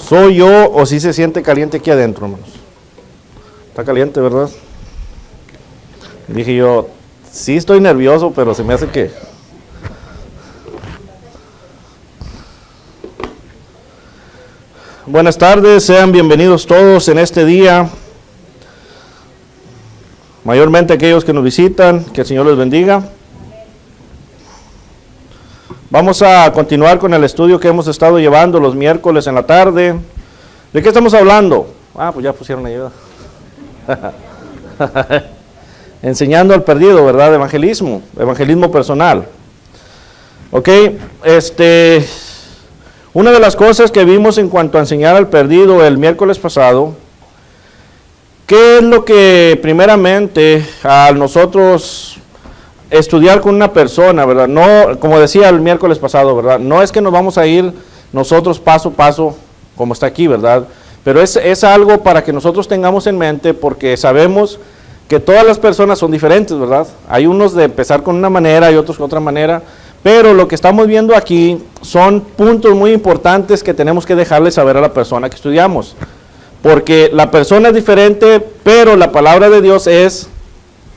¿Soy yo o si se siente caliente aquí adentro, hermanos? Está caliente, ¿verdad? Dije yo, sí estoy nervioso, pero se me hace que... Buenas tardes, sean bienvenidos todos en este día. Mayormente aquellos que nos visitan, que el Señor les bendiga. Vamos a continuar con el estudio que hemos estado llevando los miércoles en la tarde. ¿De qué estamos hablando? Pues ya pusieron ayuda. Enseñando al perdido, ¿verdad? Evangelismo personal. Ok, una de las cosas que vimos en cuanto a enseñar al perdido el miércoles pasado, ¿qué es lo que primeramente al nosotros estudiar con una persona, ¿verdad? No, como decía el miércoles pasado, ¿verdad? No es que nos vamos a ir nosotros paso a paso, como está aquí, ¿verdad? Pero es algo para que nosotros tengamos en mente, porque sabemos que todas las personas son diferentes, ¿verdad? Hay unos de empezar con una manera y otros con otra manera, pero lo que estamos viendo aquí son puntos muy importantes que tenemos que dejarle saber a la persona que estudiamos. Porque la persona es diferente, pero la palabra de Dios es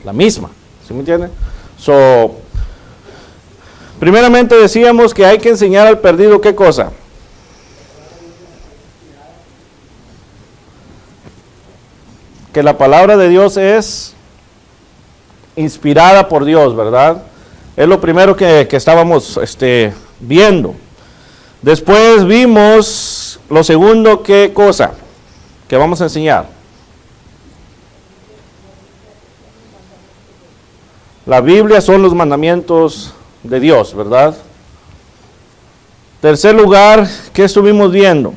la misma, ¿sí me entienden? Primeramente decíamos que hay que enseñar al perdido, ¿qué cosa? Que la palabra de Dios es inspirada por Dios, ¿verdad? Es lo primero que estábamos viendo. Después vimos lo segundo, ¿qué cosa? Que vamos a enseñar. La Biblia son los mandamientos de Dios, ¿verdad? Tercer lugar, ¿qué estuvimos viendo?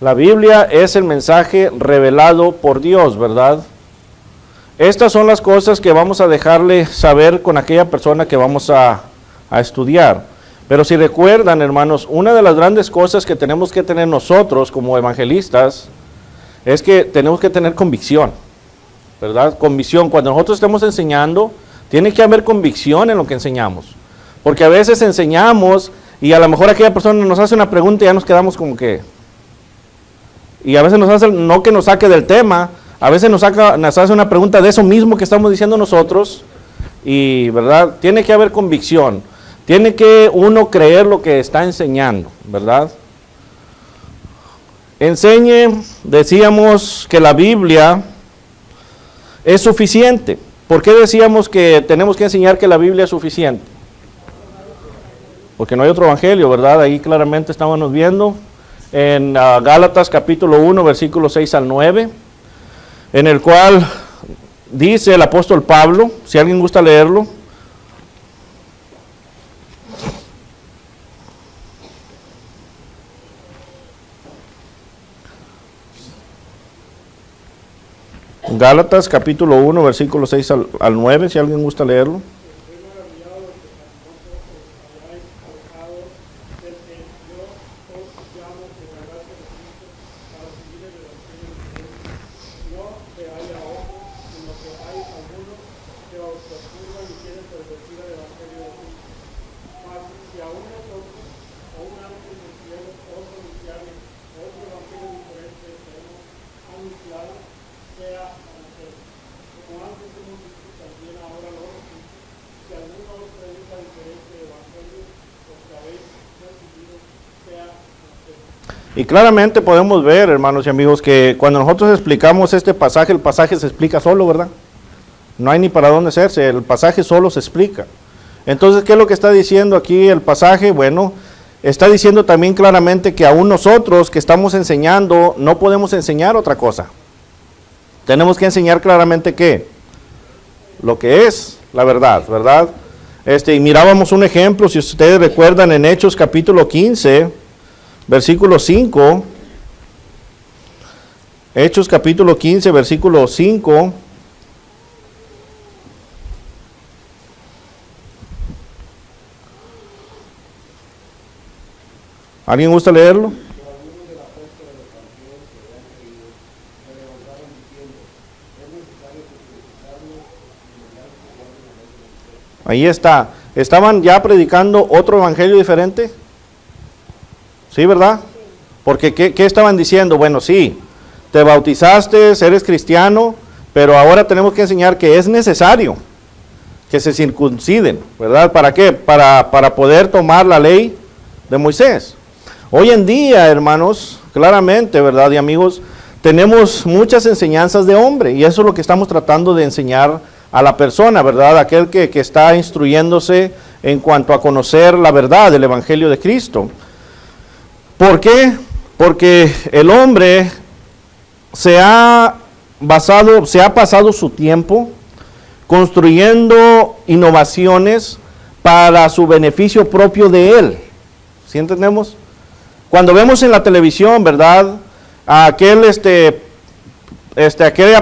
La Biblia es el mensaje revelado por Dios, ¿verdad? Estas son las cosas que vamos a dejarle saber con aquella persona que vamos a estudiar. Pero si recuerdan, hermanos, una de las grandes cosas que tenemos que tener nosotros como evangelistas es que tenemos que tener convicción, ¿verdad? Convicción. Cuando nosotros estemos enseñando, tiene que haber convicción en lo que enseñamos. Porque a veces enseñamos y a lo mejor aquella persona nos hace una pregunta y ya nos quedamos como que... Y a veces nos hace, no que nos saque del tema, a veces nos hace una pregunta de eso mismo que estamos diciendo nosotros. Y, ¿verdad? Tiene que haber convicción. Tiene que uno creer lo que está enseñando, ¿verdad? Enseñe, decíamos que la Biblia es suficiente. ¿Por qué decíamos que tenemos que enseñar que la Biblia es suficiente? Porque no hay otro evangelio, ¿verdad? Ahí claramente estábamos viendo en Gálatas capítulo 1, versículos 6 al 9, en el cual dice el apóstol Pablo, si alguien gusta leerlo. Gálatas capítulo 1, versículos 6 al 9, si alguien gusta leerlo. Y claramente podemos ver, hermanos y amigos, que cuando nosotros explicamos este pasaje, el pasaje se explica solo, ¿verdad? No hay ni para dónde hacerse, el pasaje solo se explica. Entonces, ¿qué es lo que está diciendo aquí el pasaje? Bueno, está diciendo también claramente que aún nosotros que estamos enseñando, no podemos enseñar otra cosa. Tenemos que enseñar claramente ¿qué? Lo que es la verdad, ¿verdad? Y mirábamos un ejemplo, si ustedes recuerdan, en Hechos capítulo 15, versículo 5, Hechos capítulo 15, versículo 5, ¿alguien gusta leerlo? Ahí está. ¿estaban ya predicando otro evangelio diferente? ¿Sí, verdad? Porque ¿qué estaban diciendo? Bueno, sí, te bautizaste, eres cristiano, pero ahora tenemos que enseñar que es necesario que se circunciden, ¿verdad? ¿Para qué? Para poder tomar la ley de Moisés. Hoy en día, hermanos, claramente, ¿verdad? Y amigos, tenemos muchas enseñanzas de hombre, y eso es lo que estamos tratando de enseñar a la persona, ¿verdad? Aquel que está instruyéndose en cuanto a conocer la verdad del Evangelio de Cristo. ¿Por qué? Porque el hombre se ha pasado su tiempo construyendo innovaciones para su beneficio propio de él. ¿Sí entendemos? Cuando vemos en la televisión, ¿verdad? A aquella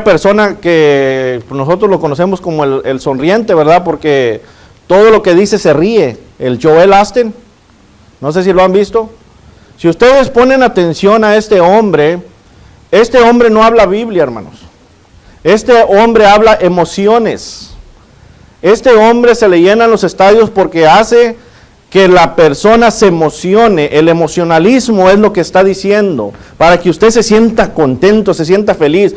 persona que nosotros lo conocemos como el sonriente, ¿verdad? Porque todo lo que dice se ríe. El Joel Osteen, no sé si lo han visto. Si ustedes ponen atención a este hombre no habla Biblia, hermanos. Este hombre habla emociones. Este hombre se le llenan los estadios porque hace que la persona se emocione. El emocionalismo es lo que está diciendo, para que usted se sienta contento, se sienta feliz.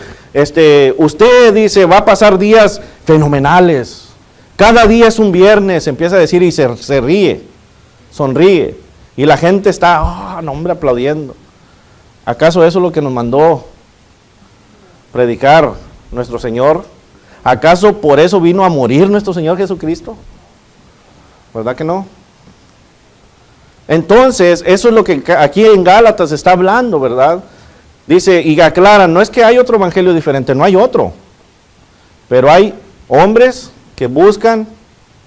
Usted dice, va a pasar días fenomenales. Cada día es un viernes, empieza a decir y se ríe, sonríe. Y la gente está, no hombre, aplaudiendo. ¿Acaso eso es lo que nos mandó predicar nuestro Señor? ¿Acaso por eso vino a morir nuestro Señor Jesucristo? ¿Verdad que no? Entonces, eso es lo que aquí en Gálatas está hablando, ¿verdad? Dice, y aclara, no es que hay otro evangelio diferente, no hay otro. Pero hay hombres que buscan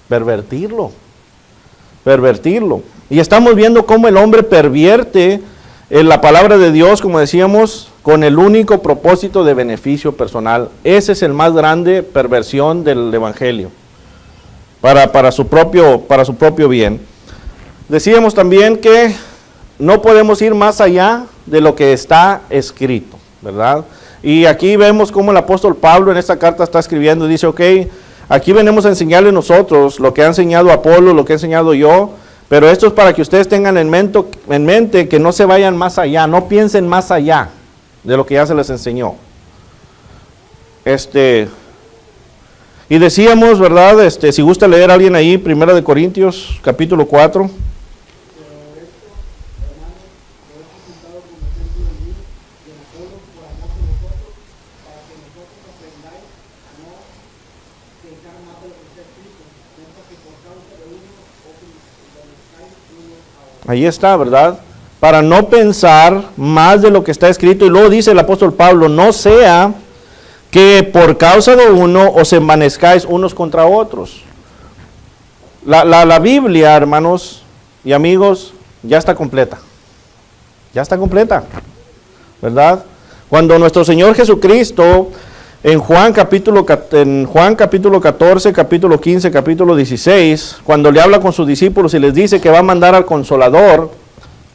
pervertirlo. Y estamos viendo cómo el hombre pervierte en la palabra de Dios, como decíamos, con el único propósito de beneficio personal. Ese es el más grande perversión del evangelio, para su propio bien. Decíamos también que no podemos ir más allá de lo que está escrito, ¿verdad? Y aquí vemos cómo el apóstol Pablo en esta carta está escribiendo, dice, ok, aquí venimos a enseñarle nosotros lo que ha enseñado Apolo, lo que he enseñado yo, pero esto es para que ustedes tengan en mente que no se vayan más allá, no piensen más allá de lo que ya se les enseñó. Y decíamos, ¿verdad? Si gusta leer a alguien ahí, 1 Corintios, capítulo 4. Ahí está, ¿verdad? Para no pensar más de lo que está escrito. Y luego dice el apóstol Pablo, no sea que por causa de uno os envanezcáis unos contra otros. La Biblia, hermanos y amigos, ya está completa. Ya está completa, ¿verdad? Cuando nuestro Señor Jesucristo, en Juan capítulo 14, capítulo 15, capítulo 16, cuando le habla con sus discípulos y les dice que va a mandar al Consolador,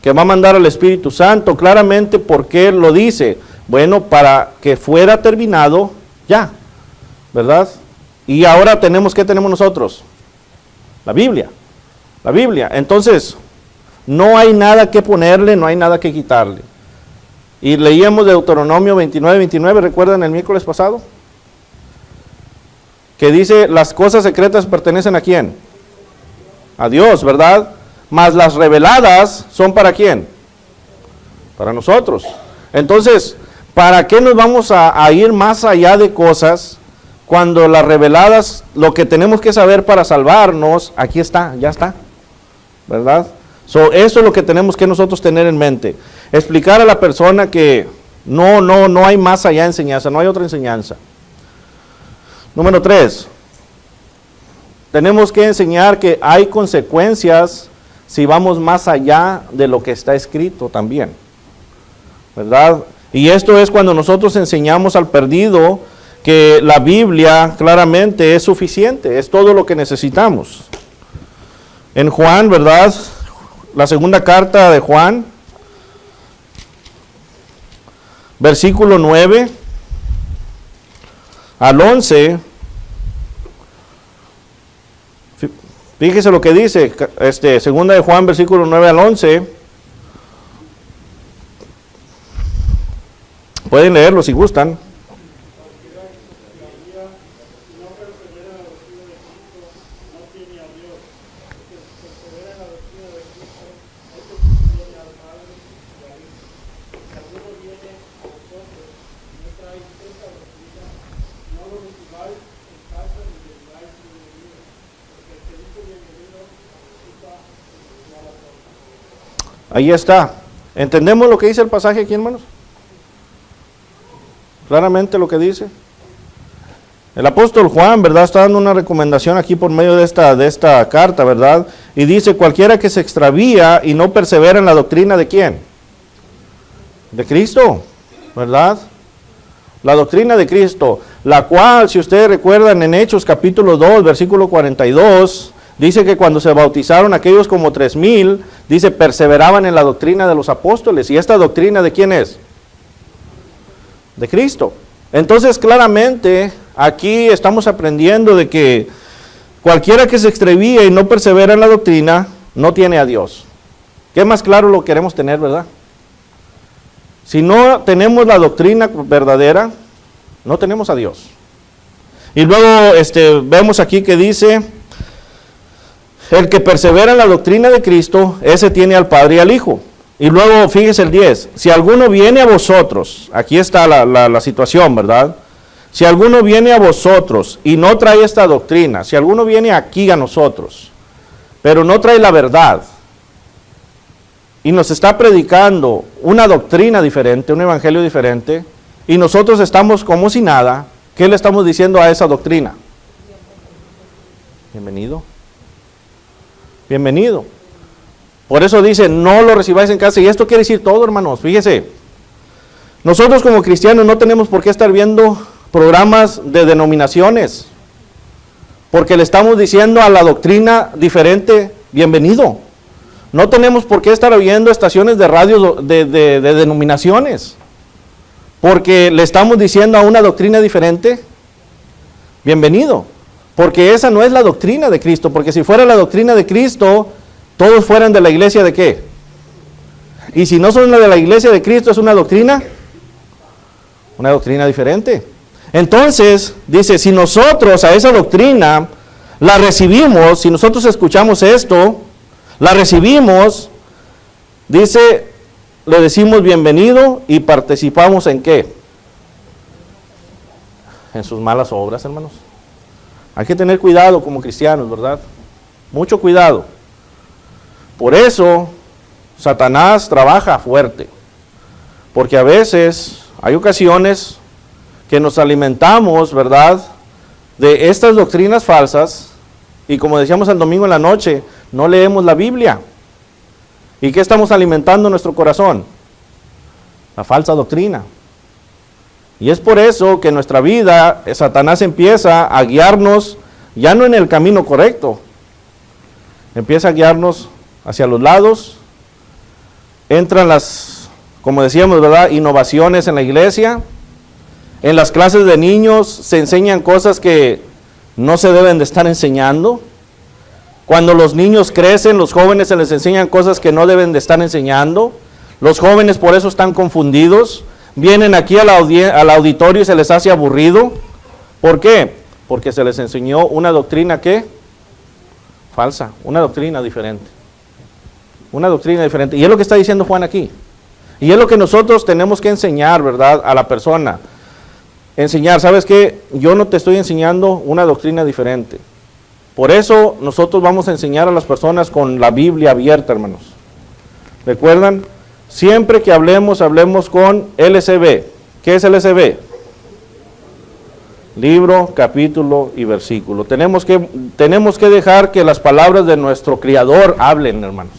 que va a mandar al Espíritu Santo, claramente, ¿por qué lo dice? Bueno, para que fuera terminado ya, ¿verdad? Y ahora ¿qué tenemos nosotros? La Biblia. Entonces, no hay nada que ponerle, no hay nada que quitarle. Y leíamos Deuteronomio 29, ¿recuerdan el miércoles pasado? Que dice, las cosas secretas pertenecen ¿a quién? A Dios, ¿verdad? Mas las reveladas son ¿para quién? Para nosotros. Entonces, ¿para qué nos vamos a ir más allá de cosas cuando las reveladas, lo que tenemos que saber para salvarnos, aquí está, ya está, ¿verdad? Eso es lo que tenemos que nosotros tener en mente. Explicar a la persona que no hay más allá de enseñanza, no hay otra enseñanza. Número 3. Tenemos que enseñar que hay consecuencias si vamos más allá de lo que está escrito también, ¿verdad? Y esto es cuando nosotros enseñamos al perdido que la Biblia claramente es suficiente, es todo lo que necesitamos. En Juan, ¿verdad? La segunda carta de Juan, versículo 9 al 11, Fíjese lo que dice, segunda de Juan, versículo 9 al 11. Pueden leerlo si gustan. Ahí está. ¿Entendemos lo que dice el pasaje aquí, hermanos? Claramente lo que dice. El apóstol Juan, ¿verdad? Está dando una recomendación aquí por medio de esta carta, ¿verdad? Y dice, cualquiera que se extravía y no persevera en la doctrina ¿de quién? De Cristo, ¿verdad? La doctrina de Cristo, la cual, si ustedes recuerdan en Hechos capítulo 2, versículo 42, dice que cuando se bautizaron aquellos como 3,000, dice, perseveraban en la doctrina de los apóstoles. ¿Y esta doctrina de quién es? De Cristo. Entonces, claramente, aquí estamos aprendiendo de que cualquiera que se extravía y no persevera en la doctrina, no tiene a Dios. ¿Qué más claro lo queremos tener, verdad? Si no tenemos la doctrina verdadera, no tenemos a Dios. Y luego vemos aquí que dice, el que persevera en la doctrina de Cristo, ese tiene al Padre y al Hijo. Y luego, fíjese el 10, si alguno viene a vosotros, aquí está la situación, ¿verdad? Si alguno viene a vosotros y no trae esta doctrina, si alguno viene aquí a nosotros, pero no trae la verdad, y nos está predicando una doctrina diferente, un evangelio diferente, y nosotros estamos como si nada, ¿qué le estamos diciendo a esa doctrina? Bienvenido. Bienvenido. Por eso dice, no lo recibáis en casa. Y esto quiere decir todo, hermanos. Fíjese, nosotros como cristianos no tenemos por qué estar viendo programas de denominaciones, porque le estamos diciendo a la doctrina diferente, bienvenido. No tenemos por qué estar oyendo estaciones de radio de denominaciones, porque le estamos diciendo a una doctrina diferente, bienvenido. Porque esa no es la doctrina de Cristo, porque si fuera la doctrina de Cristo, todos fueran de la iglesia ¿de qué? Y si no son la de la iglesia de Cristo, es una doctrina diferente. Entonces, dice, si nosotros a esa doctrina la recibimos, si nosotros escuchamos esto, la recibimos, dice, le decimos bienvenido y participamos ¿en qué? En sus malas obras, hermanos. Hay que tener cuidado como cristianos, ¿verdad? Mucho cuidado. Por eso, Satanás trabaja fuerte. Porque a veces, hay ocasiones que nos alimentamos, ¿verdad? De estas doctrinas falsas. Y como decíamos el domingo en la noche, no leemos la Biblia. ¿Y qué estamos alimentando en nuestro corazón? La falsa doctrina. Y es por eso que en nuestra vida Satanás empieza a guiarnos ya no en el camino correcto. Empieza a guiarnos hacia los lados. Entran las, como decíamos, ¿verdad?, innovaciones en la iglesia. En las clases de niños se enseñan cosas que no se deben de estar enseñando. Cuando los niños crecen, los jóvenes se les enseñan cosas que no deben de estar enseñando. Los jóvenes por eso están confundidos. Vienen aquí al auditorio y se les hace aburrido. ¿Por qué? Porque se les enseñó una doctrina ¿qué? Falsa, una doctrina diferente. Una doctrina diferente. Y es lo que está diciendo Juan aquí. Y es lo que nosotros tenemos que enseñar, ¿verdad?, a la persona. Enseñar, ¿sabes qué? Yo no te estoy enseñando una doctrina diferente. Por eso nosotros vamos a enseñar a las personas con la Biblia abierta, hermanos. ¿Recuerdan? Siempre que hablemos con LSB. ¿Qué es LSB? Libro, capítulo y versículo. Tenemos que dejar que las palabras de nuestro Creador hablen, hermanos.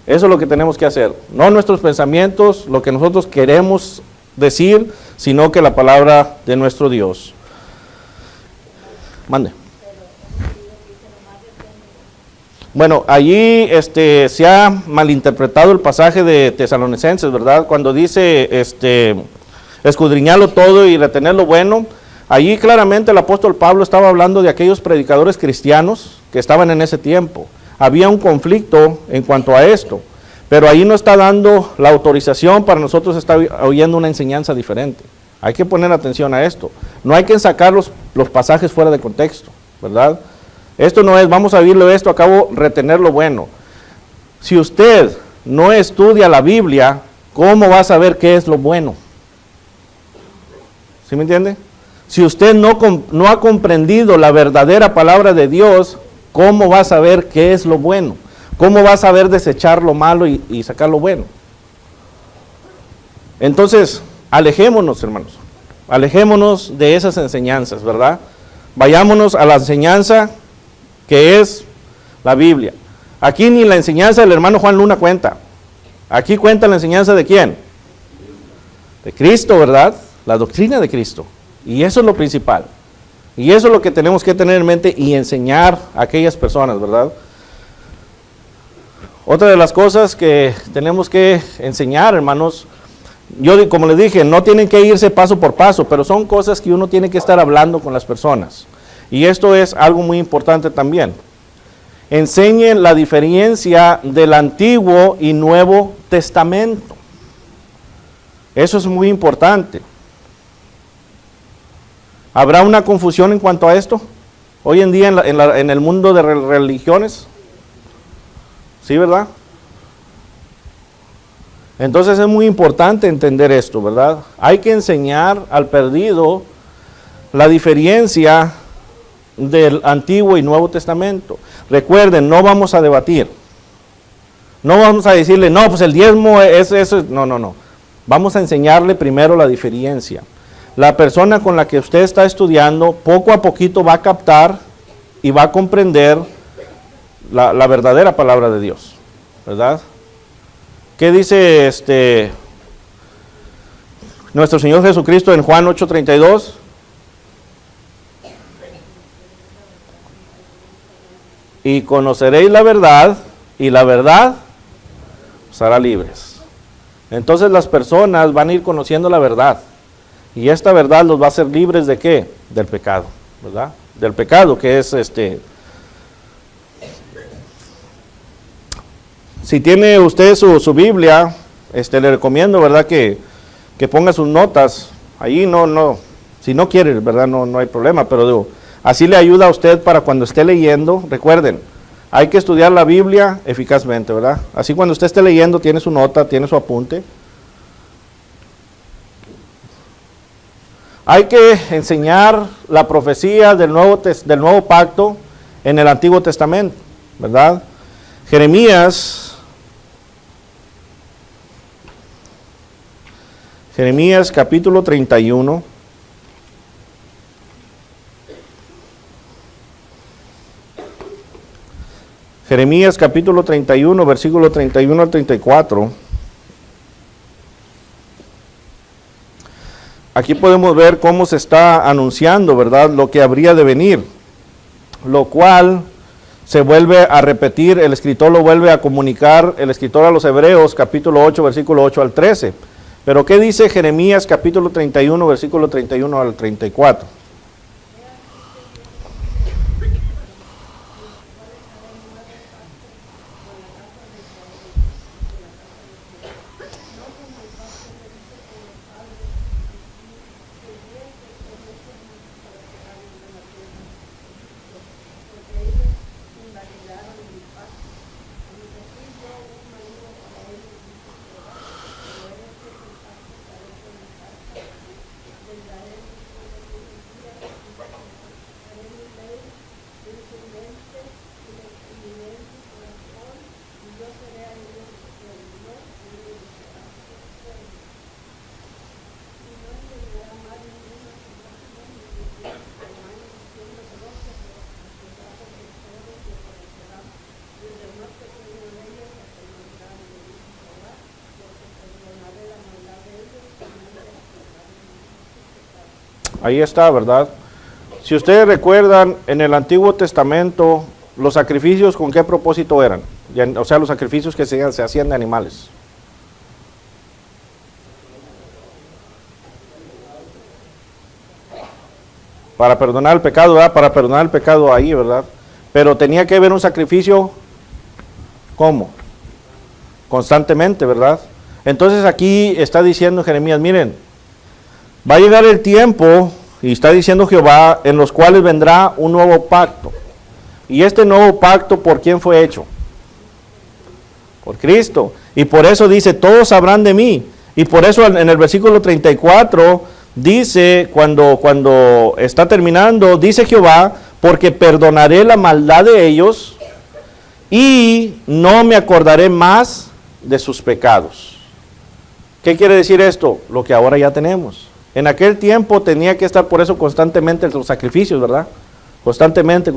Eso es lo que tenemos que hacer. No nuestros pensamientos, lo que nosotros queremos decir, sino que la palabra de nuestro Dios. Mande. Bueno, allí se ha malinterpretado el pasaje de Tesalonicenses, ¿verdad? Cuando dice, escudriñarlo todo y retener lo bueno. Allí claramente el apóstol Pablo estaba hablando de aquellos predicadores cristianos que estaban en ese tiempo. Había un conflicto en cuanto a esto, pero ahí no está dando la autorización para nosotros estar oyendo una enseñanza diferente. Hay que poner atención a esto. No hay que sacar los pasajes fuera de contexto, ¿verdad? Esto no es, vamos a oírlo esto, acabo retener lo bueno. Si usted no estudia la Biblia, ¿cómo va a saber qué es lo bueno? ¿Sí me entiende? Si usted no ha comprendido la verdadera palabra de Dios, ¿cómo va a saber qué es lo bueno? ¿Cómo va a saber desechar lo malo y sacar lo bueno? Entonces, alejémonos, hermanos. Alejémonos de esas enseñanzas, ¿verdad? Vayámonos a la enseñanza que es la Biblia. Aquí ni la enseñanza del hermano Juan Luna cuenta. Aquí cuenta la enseñanza de ¿quién? De Cristo, ¿verdad? La doctrina de Cristo. Y eso es lo principal. Y eso es lo que tenemos que tener en mente y enseñar a aquellas personas, ¿verdad? Otra de las cosas que tenemos que enseñar, hermanos, yo como les dije, no tienen que irse paso por paso, pero son cosas que uno tiene que estar hablando con las personas. Y esto es algo muy importante también. Enseñen la diferencia del Antiguo y Nuevo Testamento. Eso es muy importante. ¿Habrá una confusión en cuanto a esto? Hoy en día en el mundo de religiones. ¿Sí, verdad? Entonces es muy importante entender esto, ¿verdad? Hay que enseñar al perdido la diferencia del Antiguo y Nuevo Testamento. Recuerden, no vamos a debatir. No vamos a decirle, no, pues el diezmo es eso. No, no, no. Vamos a enseñarle primero la diferencia. La persona con la que usted está estudiando, poco a poquito va a captar y va a comprender la verdadera palabra de Dios, ¿verdad? ¿Qué dice nuestro Señor Jesucristo en Juan 8:32? Y conoceréis la verdad, y la verdad os hará libres. Entonces las personas van a ir conociendo la verdad. Y esta verdad los va a hacer libres ¿de qué? Del pecado, ¿verdad? Del pecado que es Si tiene usted su Biblia, le recomiendo, ¿verdad? Que ponga sus notas. Allí si no quiere, ¿verdad? No hay problema, pero digo, así le ayuda a usted para cuando esté leyendo. Recuerden, hay que estudiar la Biblia eficazmente, ¿verdad? Así cuando usted esté leyendo, tiene su nota, tiene su apunte. Hay que enseñar la profecía del nuevo pacto en el Antiguo Testamento, ¿verdad? Jeremías capítulo 31. Jeremías capítulo 31, versículo 31 al 34. Aquí podemos ver cómo se está anunciando, ¿verdad?, lo que habría de venir, lo cual se vuelve a repetir, el escritor lo vuelve a comunicar, el escritor a los Hebreos, capítulo 8, versículo 8 al 13. Pero ¿qué dice Jeremías, capítulo 31, versículo 31 al 34? Ahí está, ¿verdad? Si ustedes recuerdan, en el Antiguo Testamento, los sacrificios, ¿con qué propósito eran? O sea, los sacrificios que se hacían de animales. para perdonar el pecado, ¿verdad? Para perdonar el pecado ahí, ¿verdad? Pero tenía que haber un sacrificio, ¿cómo? Constantemente, ¿verdad? Entonces aquí está diciendo Jeremías, miren, va a llegar el tiempo, y está diciendo Jehová, en los cuales vendrá un nuevo pacto. Y este nuevo pacto, ¿por quién fue hecho? Por Cristo. Y por eso dice, todos sabrán de mí. Y por eso en el versículo 34 dice, cuando está terminando, dice Jehová, porque perdonaré la maldad de ellos y no me acordaré más de sus pecados. ¿Qué quiere decir esto? Lo que ahora ya tenemos. En aquel tiempo tenía que estar por eso constantemente los sacrificios, ¿verdad? Constantemente.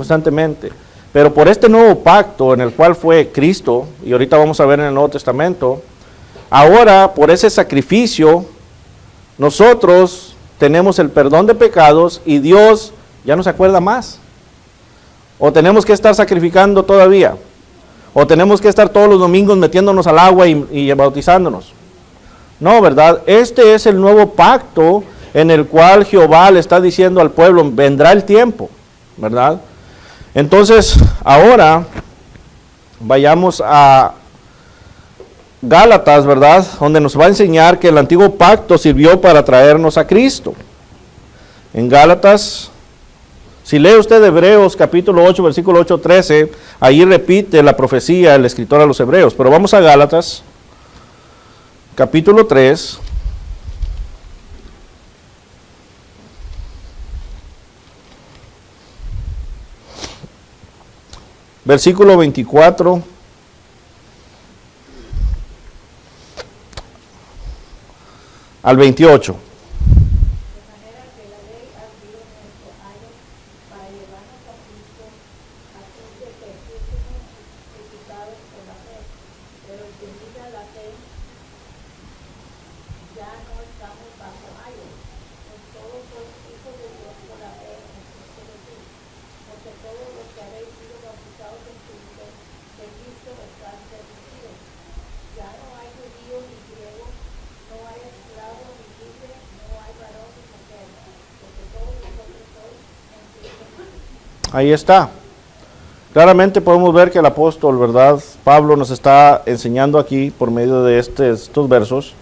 Pero por este nuevo pacto en el cual fue Cristo, y ahorita vamos a ver en el Nuevo Testamento, ahora por ese sacrificio nosotros tenemos el perdón de pecados y Dios ya no se acuerda más. O tenemos que estar sacrificando todavía. O tenemos que estar todos los domingos metiéndonos al agua y bautizándonos. No, ¿verdad? Este es el nuevo pacto en el cual Jehová le está diciendo al pueblo, vendrá el tiempo, ¿verdad? Entonces, ahora vayamos a Gálatas, ¿verdad? Donde nos va a enseñar que el antiguo pacto sirvió para traernos a Cristo. En Gálatas, si lee usted Hebreos capítulo 8, versículo 8-13, ahí repite la profecía el escritor a los Hebreos. Pero vamos a Gálatas, capítulo 3. Versículo 24 al 28. Ahí está. Claramente podemos ver que el apóstol, ¿verdad? Pablo nos está enseñando aquí, por medio de estos versos,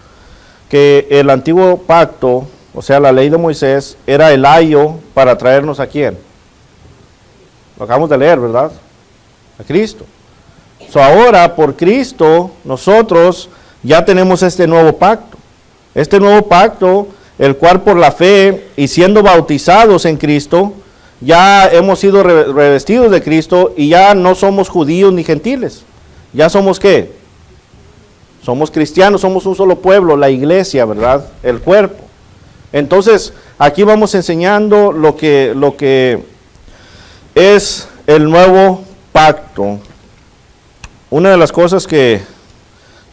que el antiguo pacto, o sea, la ley de Moisés, era el ayo para traernos a ¿quién? Lo acabamos de leer, ¿verdad? A Cristo. Ahora, por Cristo, nosotros ya tenemos este nuevo pacto. Este nuevo pacto, el cual por la fe y siendo bautizados en Cristo, ya hemos sido revestidos de Cristo y ya no somos judíos ni gentiles. Ya somos ¿qué? Somos cristianos, somos un solo pueblo, la iglesia, ¿verdad? El cuerpo. Entonces, aquí vamos enseñando lo que es el nuevo pacto. Una de las cosas que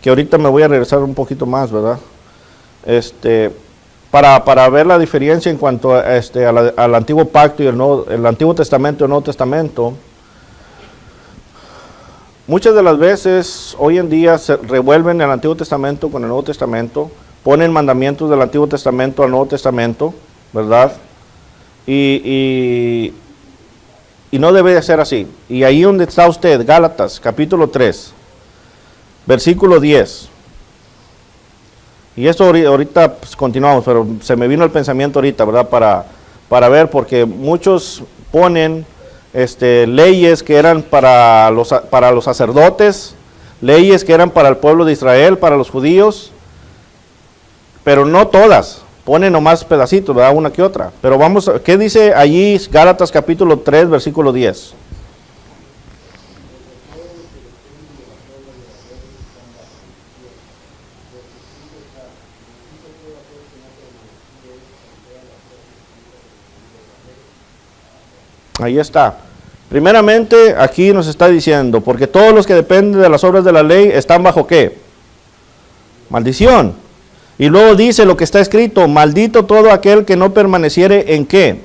ahorita me voy a regresar un poquito más, ¿verdad? Para ver la diferencia en cuanto al antiguo pacto y el Antiguo Testamento y el Nuevo Testamento. Muchas de las veces hoy en día se revuelven el Antiguo Testamento con el Nuevo Testamento, ponen mandamientos del Antiguo Testamento al Nuevo Testamento, ¿verdad? Y no debe de ser así. Y ahí donde está usted, Gálatas, capítulo 3, versículo 10. Y esto ahorita pues, continuamos, pero se me vino el pensamiento ahorita, ¿verdad? Para ver, porque muchos ponen leyes que eran para los sacerdotes, leyes que eran para el pueblo de Israel, para los judíos, pero no todas, ponen nomás pedacitos, ¿verdad? Una que otra. Pero vamos, ¿qué dice allí Gálatas capítulo 3, versículo 10? Ahí está. Primeramente, aquí nos está diciendo, porque todos los que dependen de las obras de la ley están bajo ¿qué? Maldición. Y luego dice lo que está escrito, maldito todo aquel que no permaneciere en ¿qué?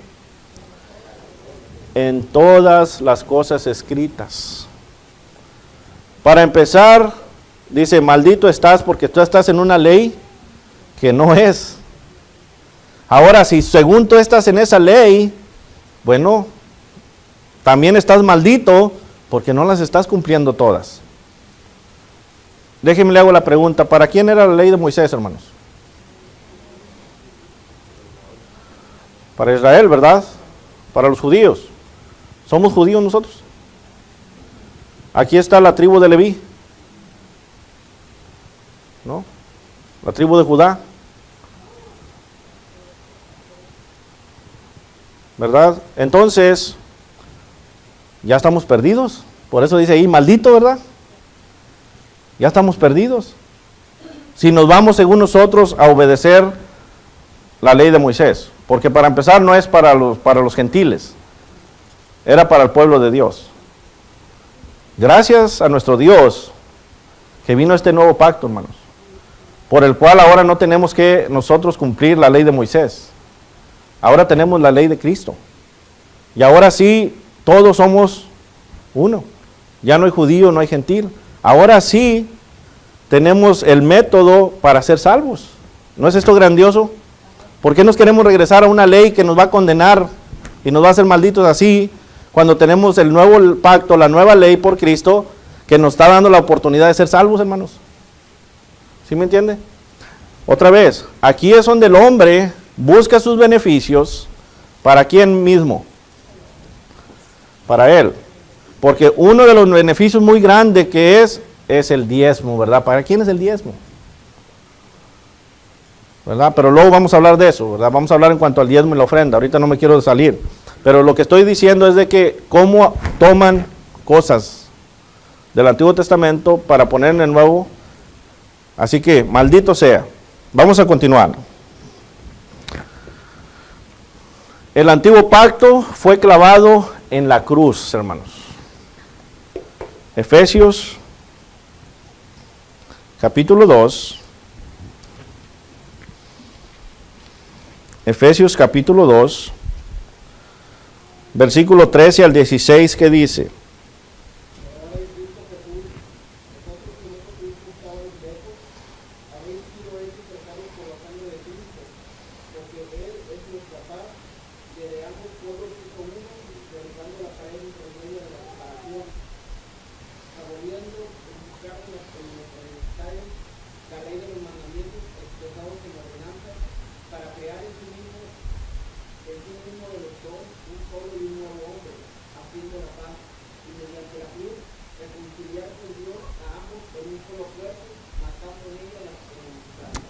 En todas las cosas escritas. Para empezar, dice, maldito estás porque tú estás en una ley que no es. Ahora, si según tú estás en esa ley, Bueno, también estás maldito porque no las estás cumpliendo todas. Déjenme le hago la pregunta, ¿para quién era la ley de Moisés, hermanos? Para Israel, ¿verdad? Para los judíos. ¿Somos judíos nosotros? Aquí está la tribu de Leví, ¿no? La tribu de Judá, ¿verdad? Entonces, ya estamos perdidos. Por eso dice ahí, maldito, ¿verdad? Ya estamos perdidos. Si nos vamos según nosotros a obedecer la ley de Moisés. Porque para empezar no es para los gentiles. Era para el pueblo de Dios. Gracias a nuestro Dios que vino este nuevo pacto, hermanos. Por el cual ahora no tenemos que nosotros cumplir la ley de Moisés. Ahora tenemos la ley de Cristo. Y ahora sí, todos somos uno. Ya no hay judío, no hay gentil. Ahora sí tenemos el método para ser salvos. ¿No es esto grandioso? ¿Por qué nos queremos regresar a una ley que nos va a condenar y nos va a hacer malditos así, cuando tenemos el nuevo pacto, la nueva ley por Cristo, que nos está dando la oportunidad de ser salvos, hermanos? ¿Sí me entiende? Otra vez, aquí es donde el hombre busca sus beneficios. ¿Para quién mismo? Para él. Porque uno de los beneficios muy grandes que es el diezmo, ¿verdad? ¿Para quién es el diezmo? ¿Verdad? Pero luego vamos a hablar de eso, ¿verdad? Vamos a hablar en cuanto al diezmo y la ofrenda. Ahorita no me quiero salir. Pero lo que estoy diciendo es de que cómo toman cosas del Antiguo Testamento para poner en el Nuevo. Así que, maldito sea. Vamos a continuar. El antiguo pacto fue clavado en la cruz, hermanos. Efesios capítulo 2. Efesios capítulo 2, versículo 13 al 16, que dice: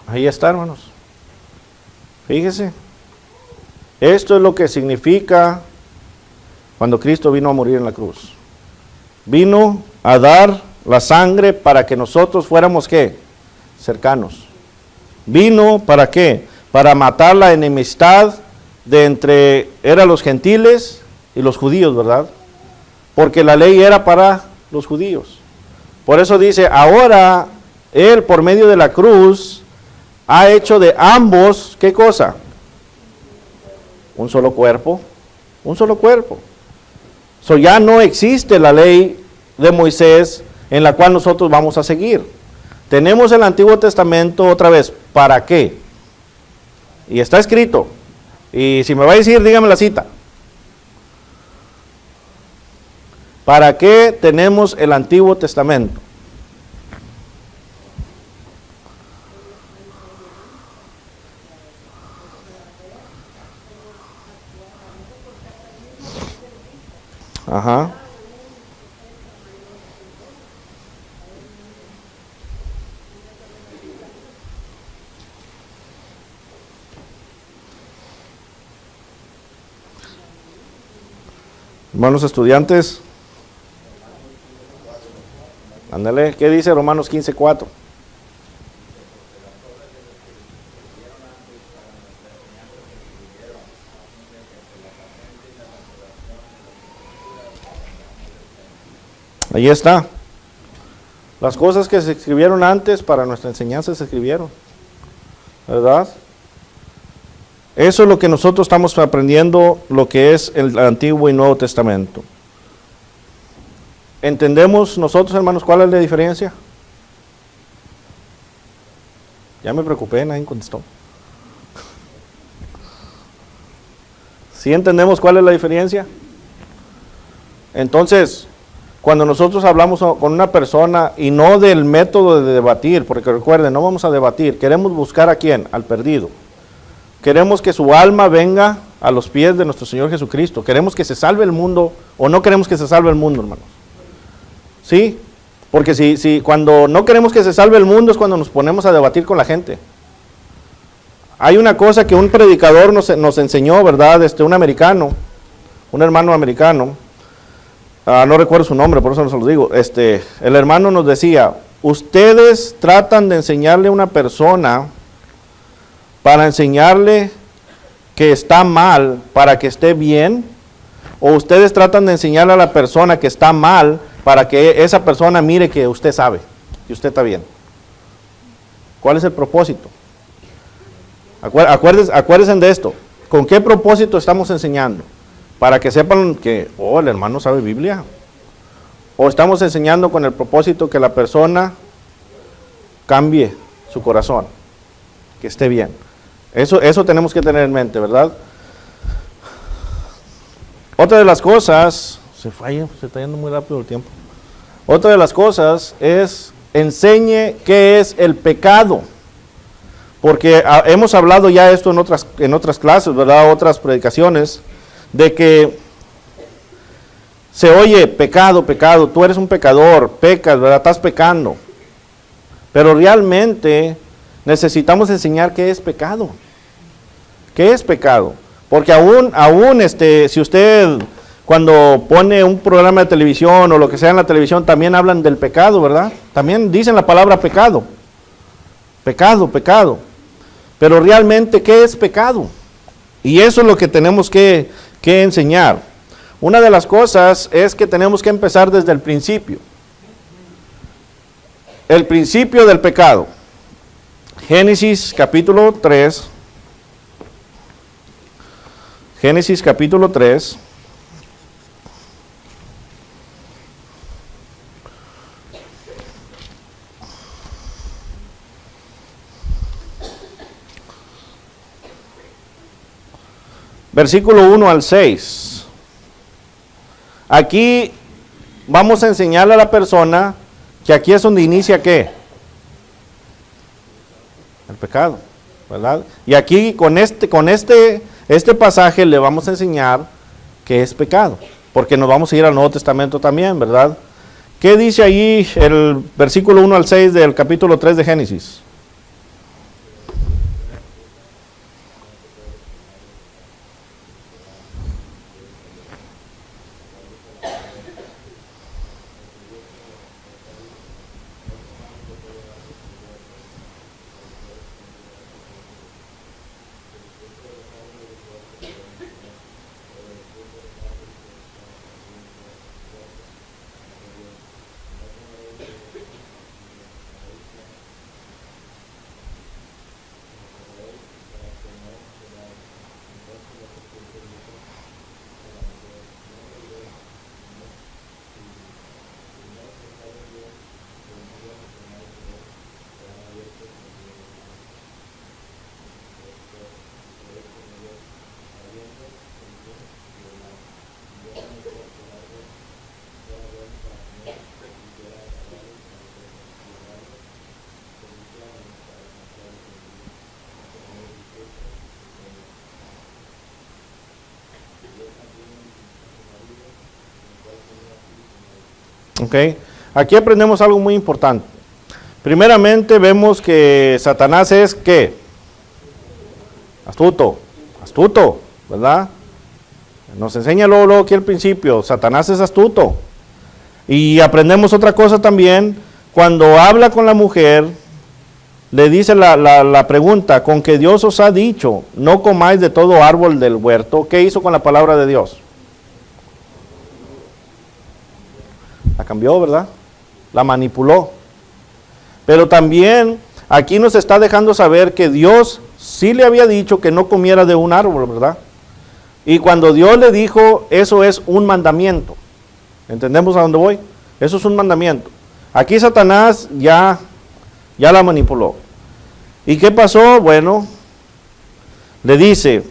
Ahí está, hermanos. Fíjese. Esto es lo que significa cuando Cristo vino a morir en la cruz. Vino a dar la sangre para que nosotros fuéramos, ¿qué? Cercanos. Vino para ¿qué? Para matar la enemistad de entre los gentiles y los judíos, ¿verdad? Porque la ley era para los judíos. Por eso dice, ahora Él por medio de la cruz ha hecho de ambos, ¿qué cosa? Un solo cuerpo. Un solo cuerpo. Ya no existe la ley de Moisés en la cual nosotros vamos a seguir. Tenemos el Antiguo Testamento otra vez. ¿Para qué? Y está escrito. Y si me va a decir, dígame la cita. ¿Para qué tenemos el Antiguo Testamento? Ajá. Hermanos estudiantes, ándale, ¿qué dice Romanos 15:4? Ahí está. Las cosas que se escribieron antes para nuestra enseñanza se escribieron, ¿verdad? Eso es lo que nosotros estamos aprendiendo, lo que es el Antiguo y Nuevo Testamento. ¿Entendemos nosotros, hermanos, cuál es la diferencia? Ya me preocupé, nadie contestó. ¿Sí entendemos cuál es la diferencia? Entonces, cuando nosotros hablamos con una persona y no del método de debatir, porque recuerden, no vamos a debatir, queremos buscar a quién, al perdido. Queremos que su alma venga a los pies de nuestro Señor Jesucristo. Queremos que se salve el mundo o no queremos que se salve el mundo, hermanos. ¿Sí? Porque si cuando no queremos que se salve el mundo es cuando nos ponemos a debatir con la gente. Hay una cosa que un predicador nos enseñó, ¿verdad? Un americano, un hermano americano, no recuerdo su nombre, por eso no se lo digo. El hermano nos decía, ustedes tratan de enseñarle a una persona para enseñarle que está mal para que esté bien, o ustedes tratan de enseñarle a la persona que está mal para que esa persona mire que usted sabe, que usted está bien. ¿Cuál es el propósito? Acuérdense de esto. ¿Con qué propósito estamos enseñando? Para que sepan que, el hermano sabe Biblia. O estamos enseñando con el propósito que la persona cambie su corazón, que esté bien. Eso tenemos que tener en mente, ¿verdad? Otra de las cosas, se está yendo muy rápido el tiempo. Otra de las cosas es, enseñe qué es el pecado. Porque hemos hablado ya esto en otras clases, ¿verdad? Otras predicaciones, de que se oye pecado, pecado, tú eres un pecador, pecas, ¿verdad? Estás pecando. Pero realmente necesitamos enseñar qué es pecado. ¿Qué es pecado? Porque aún si usted cuando pone un programa de televisión o lo que sea en la televisión, también hablan del pecado, ¿verdad? También dicen la palabra pecado. Pecado, pecado. Pero realmente, ¿qué es pecado? Y eso es lo que tenemos que enseñar. Una de las cosas es que tenemos que empezar desde el principio. El principio del pecado. Génesis capítulo 3. Génesis capítulo 3. Versículo 1 al 6. Aquí vamos a enseñarle a la persona que aquí es donde inicia ¿qué? El pecado, ¿verdad? Y aquí con este pasaje le vamos a enseñar qué es pecado, porque nos vamos a ir al Nuevo Testamento también, ¿verdad? ¿Qué dice ahí el versículo 1 al 6 del capítulo 3 de Génesis? Ok, aquí aprendemos algo muy importante. Primeramente vemos que Satanás es ¿qué? Astuto, ¿verdad? Nos enseña luego aquí al principio, Satanás es astuto. Y aprendemos otra cosa también, cuando habla con la mujer, le dice la pregunta, con que Dios os ha dicho, no comáis de todo árbol del huerto. ¿Qué hizo con la palabra de Dios? La cambió, ¿verdad? La manipuló. Pero también aquí nos está dejando saber que Dios sí le había dicho que no comiera de un árbol, ¿verdad? Y cuando Dios le dijo, eso es un mandamiento. ¿Entendemos a dónde voy? Eso es un mandamiento. Aquí Satanás ya la manipuló. ¿Y qué pasó? Bueno, le dice,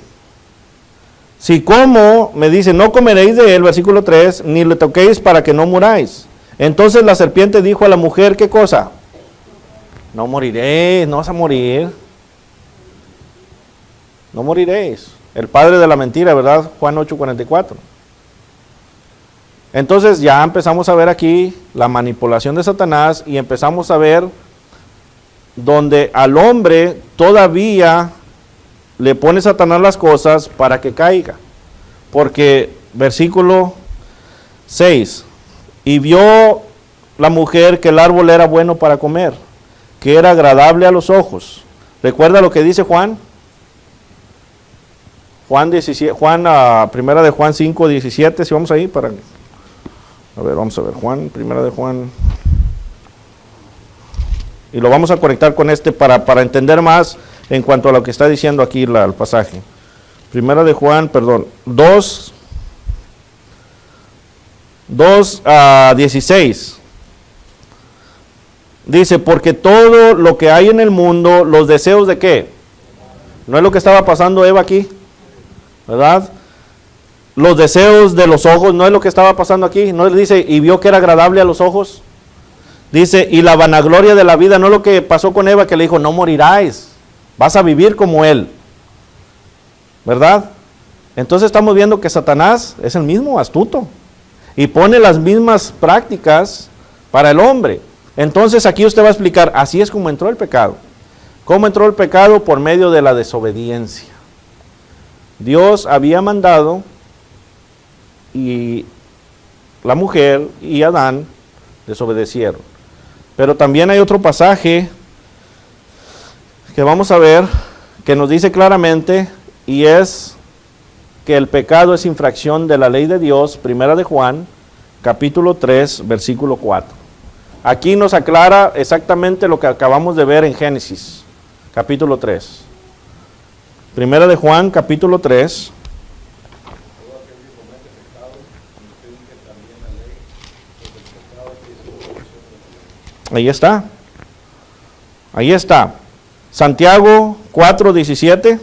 Si como, me dice, no comeréis de él, versículo 3, ni le toquéis para que no muráis. Entonces la serpiente dijo a la mujer, ¿qué cosa? No moriréis, no vas a morir. No moriréis. El padre de la mentira, ¿verdad? Juan 8:44. Entonces ya empezamos a ver aquí la manipulación de Satanás y empezamos a ver donde al hombre todavía le pone Satanás las cosas para que caiga. Porque versículo 6, y vio la mujer que el árbol era bueno para comer, que era agradable a los ojos. ¿Recuerda lo que dice Juan? Primera de Juan 5:17, si vamos ahí para... A ver, vamos a ver, Primera de Juan... Y lo vamos a conectar con para entender más en cuanto a lo que está diciendo aquí el pasaje. Primera de Juan, 2:16. Dice, porque todo lo que hay en el mundo, los deseos de ¿qué? ¿No es lo que estaba pasando Eva aquí? ¿Verdad? Los deseos de los ojos, ¿no es lo que estaba pasando aquí? ¿No dice, y vio que era agradable a los ojos? Dice, y la vanagloria de la vida, ¿no es lo que pasó con Eva, que le dijo, no morirás, vas a vivir como él? ¿Verdad? Entonces estamos viendo que Satanás es el mismo astuto y pone las mismas prácticas para el hombre. Entonces aquí usted va a explicar, así es como entró el pecado. ¿Cómo entró el pecado? Por medio de la desobediencia. Dios había mandado y la mujer y Adán desobedecieron. Pero también hay otro pasaje que vamos a ver que nos dice claramente, y es que el pecado es infracción de la ley de Dios, Primera de Juan, capítulo 3, versículo 4. Aquí nos aclara exactamente lo que acabamos de ver en Génesis, capítulo 3. Primera de Juan, capítulo 3. Ahí está. Ahí está. Santiago 4:17.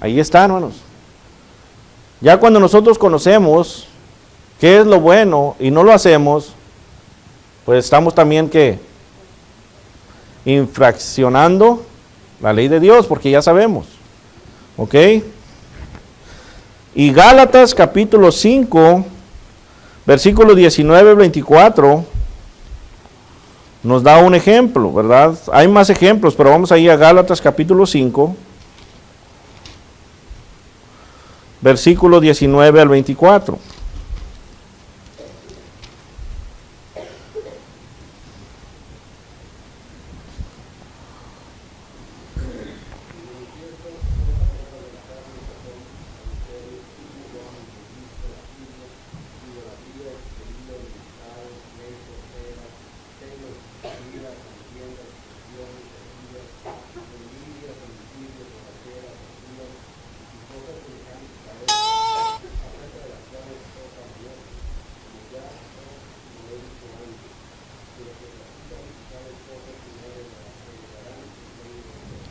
Ahí está, hermanos. Ya cuando nosotros conocemos qué es lo bueno y no lo hacemos, pues estamos también que infraccionando la ley de Dios, porque ya sabemos. ¿Ok? Y Gálatas capítulo 5, versículo 19-24, nos da un ejemplo, ¿verdad? Hay más ejemplos, pero vamos ahí a Gálatas capítulo 5, versículo 19-24.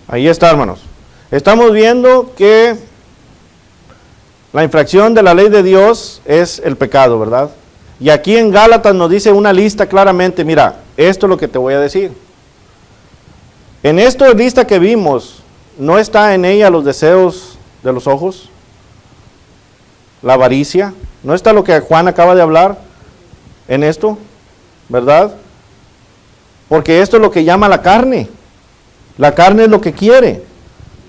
Ahí está, hermanos. Estamos viendo que la infracción de la ley de Dios es el pecado, ¿verdad? Y aquí en Gálatas nos dice una lista claramente, mira, esto es lo que te voy a decir. En esta lista que vimos, ¿no está en ella los deseos de los ojos? La avaricia. ¿No está lo que Juan acaba de hablar en esto? ¿Verdad? Porque esto es lo que llama la carne. La carne es lo que quiere.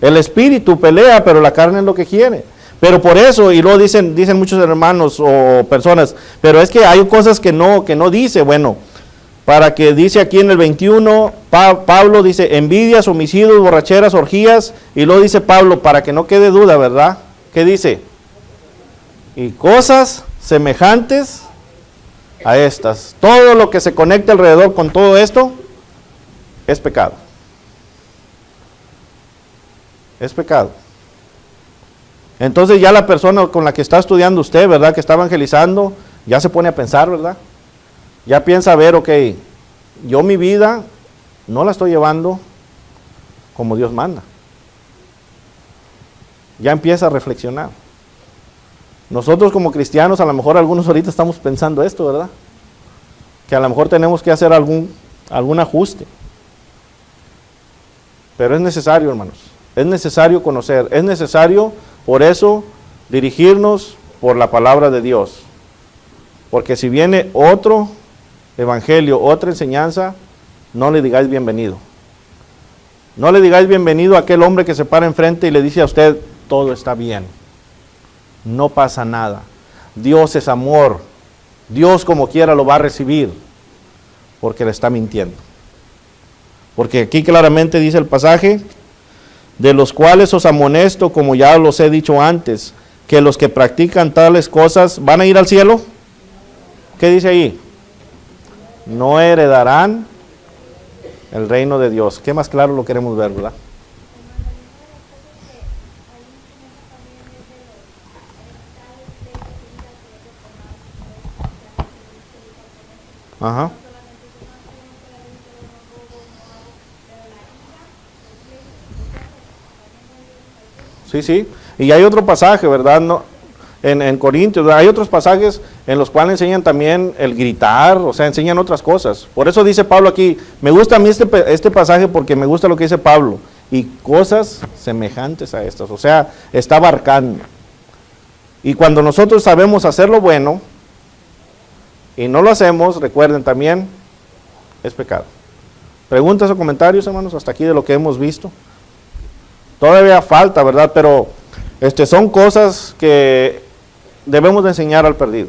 El espíritu pelea, pero la carne es lo que quiere. Pero por eso, y luego dicen muchos hermanos o personas, pero es que hay cosas que no dice. Bueno, para que dice aquí en el 21, Pablo dice envidias, homicidios, borracheras, orgías, y luego dice Pablo, para que no quede duda, ¿verdad? ¿Qué dice? Y cosas semejantes a estas. Todo lo que se conecta alrededor con todo esto es pecado. Es pecado. Entonces ya la persona con la que está estudiando usted, ¿verdad? Que está evangelizando, ya se pone a pensar, ¿verdad? Ya piensa a ver, ok, yo mi vida no la estoy llevando como Dios manda. Ya empieza a reflexionar. Nosotros como cristianos, a lo mejor algunos ahorita estamos pensando esto, ¿verdad? Que a lo mejor tenemos que hacer algún ajuste. Pero es necesario, hermanos. Es necesario conocer. Es necesario, por eso, dirigirnos por la palabra de Dios. Porque si viene otro evangelio, otra enseñanza, no le digáis bienvenido. No le digáis bienvenido a aquel hombre que se para enfrente y le dice a usted, todo está bien. No pasa nada. Dios es amor. Dios como quiera lo va a recibir. Porque le está mintiendo. Porque aquí claramente dice el pasaje, de los cuales os amonesto, como ya los he dicho antes, que los que practican tales cosas, ¿van a ir al cielo? ¿Qué dice ahí? No heredarán el reino de Dios. ¿Qué más claro lo queremos ver, verdad? Ajá. Sí, sí. Y hay otro pasaje, ¿verdad? No, en Corintios, hay otros pasajes en los cuales enseñan también el gritar, o sea, enseñan otras cosas. Por eso dice Pablo aquí, me gusta a mí este pasaje porque me gusta lo que dice Pablo, y cosas semejantes a estas, o sea, está abarcando. Y cuando nosotros sabemos hacer lo bueno, y no lo hacemos, recuerden también, es pecado. ¿Preguntas o comentarios, hermanos, hasta aquí de lo que hemos visto? Todavía falta, ¿verdad? Pero son cosas que debemos de enseñar al perdido.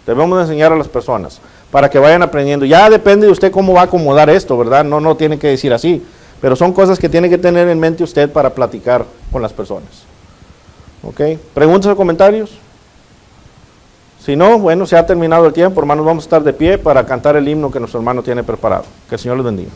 Debemos de enseñar a las personas para que vayan aprendiendo. Ya depende de usted cómo va a acomodar esto, ¿verdad? No tiene que decir así. Pero son cosas que tiene que tener en mente usted para platicar con las personas. ¿Ok? ¿Preguntas o comentarios? Si no, bueno, se ha terminado el tiempo, hermanos. Vamos a estar de pie para cantar el himno que nuestro hermano tiene preparado. Que el Señor les bendiga.